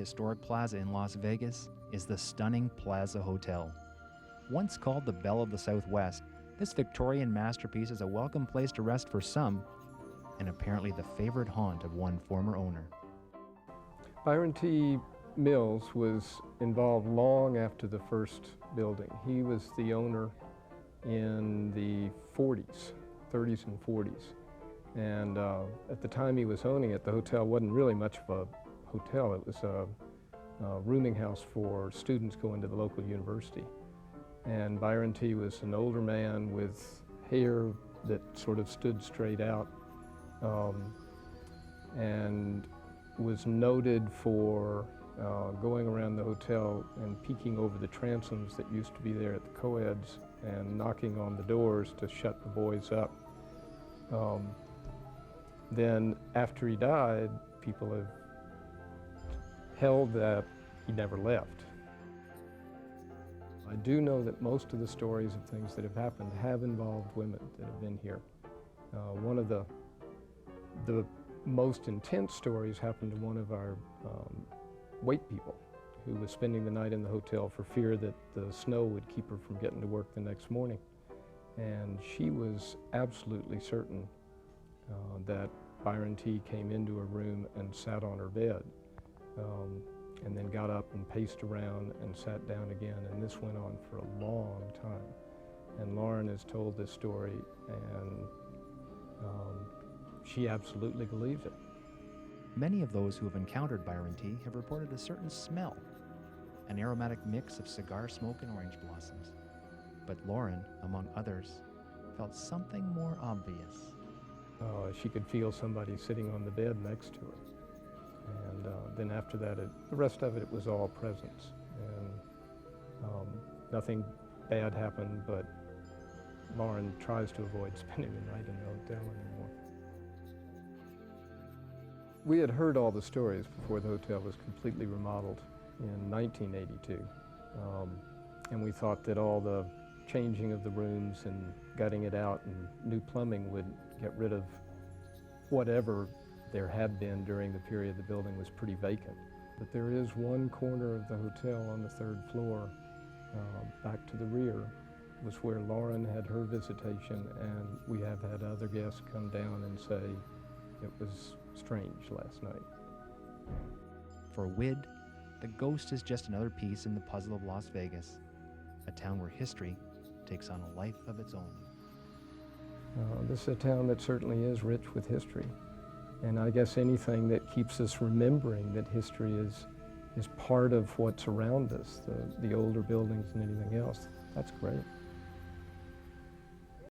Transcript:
historic Plaza in Las Vegas is the stunning Plaza Hotel. Once called the Belle of the Southwest, this Victorian masterpiece is a welcome place to rest for some, and apparently the favorite haunt of one former owner. Byron T. Mills was involved long after the first building. He was the owner in the 40s, 30s and 40s. And at the time he was owning it, the hotel wasn't really much of a hotel. It was a rooming house for students going to the local university. And Byron T. was an older man with hair that sort of stood straight out, and was noted for going around the hotel and peeking over the transoms that used to be there at the co-eds and knocking on the doors to shut the boys up. Then after he died, people have held that he never left. I do know that most of the stories of things that have happened have involved women that have been here. One of the most intense stories happened to one of our wait people who was spending the night in the hotel for fear that the snow would keep her from getting to work the next morning. And she was absolutely certain that Byron T. came into her room and sat on her bed, and then got up and paced around and sat down again, and this went on for a long time. And Lauren has told this story, and she absolutely believes it. Many of those who have encountered Byron T. have reported a certain smell, an aromatic mix of cigar smoke and orange blossoms. But Lauren, among others, felt something more obvious. She could feel somebody sitting on the bed next to her. And then after that, the rest of it was all presence. And nothing bad happened, but Lauren tries to avoid spending the night in the hotel anymore. We had heard all the stories before the hotel was completely remodeled in 1982. And we thought that all the changing of the rooms and gutting it out and new plumbing would get rid of whatever there had been during the period the building was pretty vacant. But there is one corner of the hotel on the third floor, back to the rear, was where Lauren had her visitation, and we have had other guests come down and say it was strange last night. For Wid, the ghost is just another piece in the puzzle of Las Vegas, a town where history takes on a life of its own. This is a town that certainly is rich with history. And I guess anything that keeps us remembering that history is part of what's around us, the older buildings and anything else, that's great.